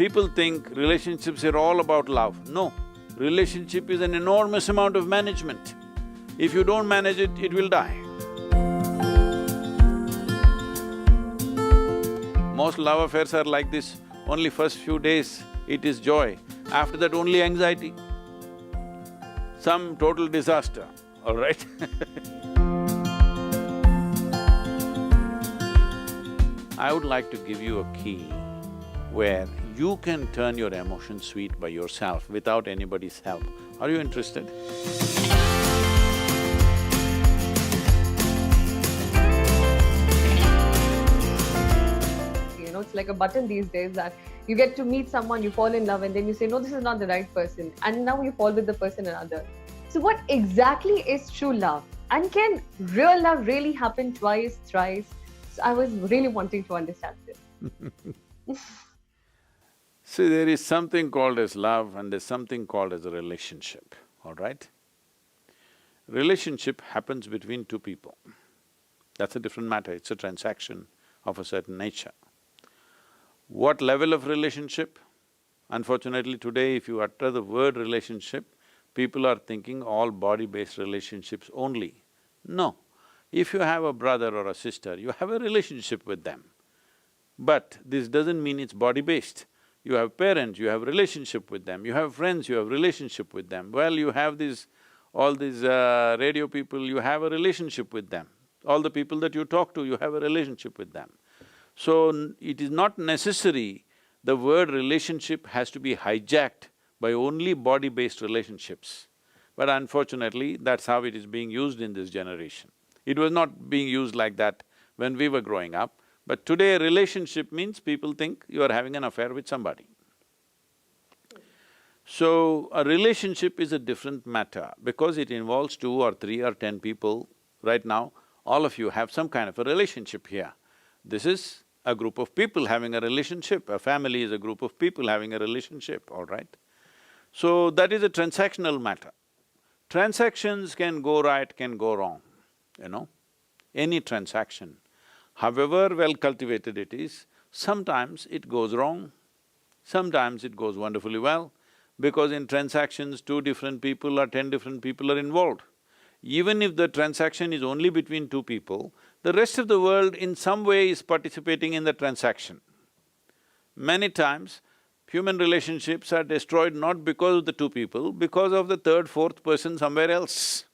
People think relationships are all about love. No, relationship is an enormous amount of management. If you don't manage it, it will die. Most love affairs are like this, only first few days it is joy, after that only anxiety. Some total disaster, all right? I would like to give you a key where you can turn your emotions sweet by yourself without anybody's help. Are you interested? You know, it's like a button these days that you get to meet someone, you fall in love, and then you say, no, this is not the right person, and now you fall with the person another. So what exactly is true love? And can real love really happen twice, thrice? So I was really wanting to understand this. See, there is something called as love and there's something called as a relationship, all right? Relationship happens between two people. That's a different matter, it's a transaction of a certain nature. What level of relationship? Unfortunately today, if you utter the word relationship, people are thinking all body-based relationships only. No, if you have a brother or a sister, you have a relationship with them. But this doesn't mean it's body-based. You have parents, you have relationship with them, you have friends, you have relationship with them. Well, you have all these radio people, you have a relationship with them. All the people that you talk to, you have a relationship with them. So, it is not necessary the word relationship has to be hijacked by only body-based relationships. But unfortunately, that's how it is being used in this generation. It was not being used like that when we were growing up. But today, relationship means people think you are having an affair with somebody. So, a relationship is a different matter because it involves 2 or 3 or 10 people. Right now, all of you have some kind of a relationship here. This is a group of people having a relationship, a family is a group of people having a relationship, all right? So, that is a transactional matter. Transactions can go right, can go wrong, you know, any transaction. However well cultivated it is, sometimes it goes wrong, sometimes it goes wonderfully well, because in transactions 2 different people or 10 different people are involved. Even if the transaction is only between 2 people, the rest of the world in some way is participating in the transaction. Many times, human relationships are destroyed not because of the 2 people, because of the 3rd, 4th person somewhere else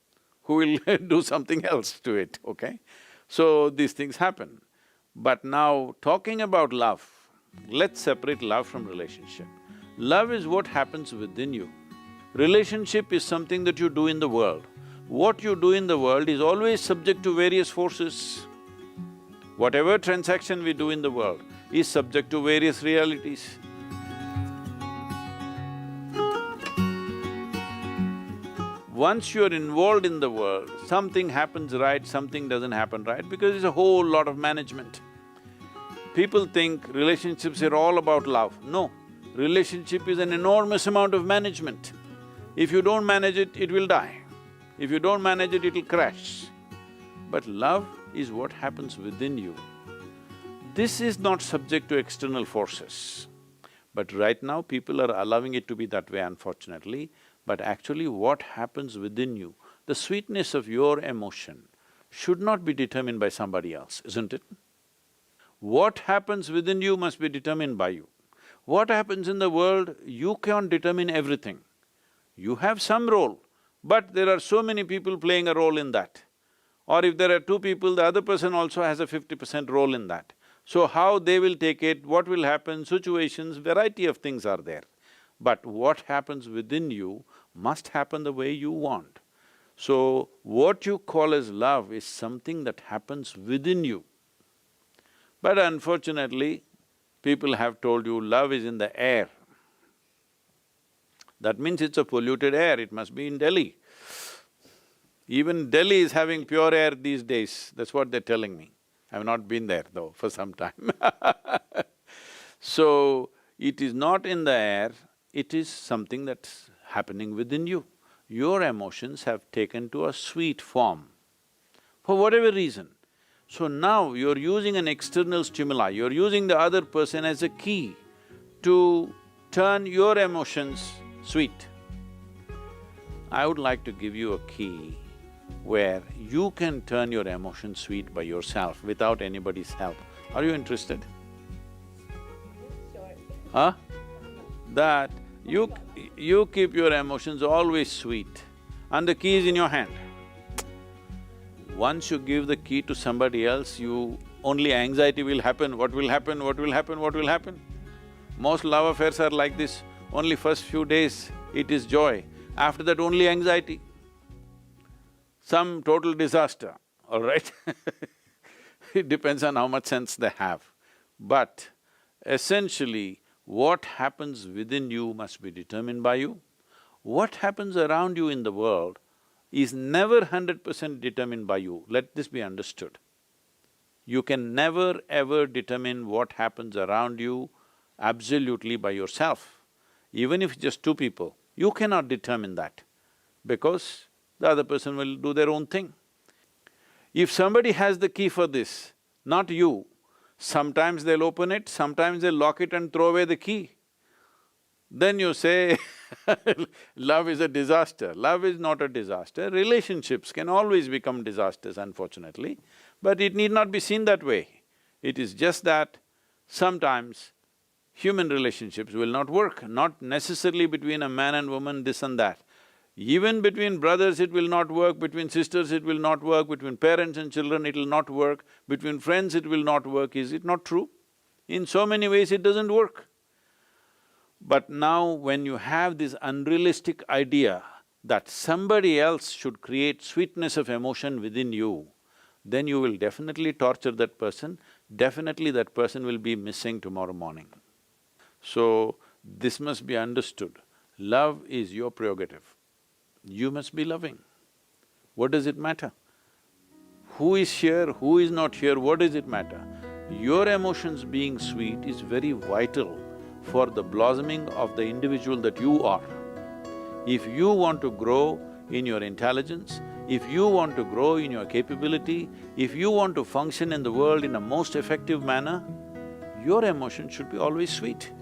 who will do something else to it, okay? So, these things happen. But now, talking about love, let's separate love from relationship. Love is what happens within you. Relationship is something that you do in the world. What you do in the world is always subject to various forces. Whatever transaction we do in the world is subject to various realities. Once you're involved in the world, something happens right, something doesn't happen right, because it's a whole lot of management. People think relationships are all about love. No, relationship is an enormous amount of management. If you don't manage it, it will die. If you don't manage it, it'll crash. But love is what happens within you. This is not subject to external forces. But right now, people are allowing it to be that way, unfortunately. But actually what happens within you, the sweetness of your emotion should not be determined by somebody else, isn't it? What happens within you must be determined by you. What happens in the world, you can't determine everything. You have some role, but there are so many people playing a role in that. Or if there are 2 people, the other person also has a 50% role in that. So how they will take it, what will happen, situations, variety of things are there. But what happens within you must happen the way you want. So, what you call as love is something that happens within you. But unfortunately, people have told you love is in the air. That means it's a polluted air, it must be in Delhi. Even Delhi is having pure air these days, that's what they're telling me. I've not been there though for some time So, it is not in the air, it is something that's happening within you. Your emotions have taken to a sweet form, for whatever reason. So now you're using an external stimuli, you're using the other person as a key to turn your emotions sweet. I would like to give you a key where you can turn your emotions sweet by yourself without anybody's help. Are you interested? Sure. Huh? That you keep your emotions always sweet and the key is in your hand. Once you give the key to somebody else, only anxiety will happen, what will happen, what will happen, what will happen. Most love affairs are like this, only first few days it is joy, after that only anxiety. Some total disaster, all right? It depends on how much sense they have. But essentially, what happens within you must be determined by you. What happens around you in the world is never 100% determined by you, let this be understood. You can never ever determine what happens around you absolutely by yourself. Even if just two people, you cannot determine that because the other person will do their own thing. If somebody has the key for this, not you, sometimes they'll open it, sometimes they'll lock it and throw away the key. Then you say, love is a disaster. Love is not a disaster. Relationships can always become disasters, unfortunately, but it need not be seen that way. It is just that sometimes human relationships will not work, not necessarily between a man and woman, this and that. Even between brothers it will not work, between sisters it will not work, between parents and children it will not work, between friends it will not work, is it not true? In so many ways it doesn't work. But now when you have this unrealistic idea that somebody else should create sweetness of emotion within you, then you will definitely torture that person, definitely that person will be missing tomorrow morning. So, this must be understood. Love is your prerogative. You must be loving. What does it matter? Who is here, who is not here, what does it matter? Your emotions being sweet is very vital for the blossoming of the individual that you are. If you want to grow in your intelligence, if you want to grow in your capability, if you want to function in the world in a most effective manner, your emotion should be always sweet.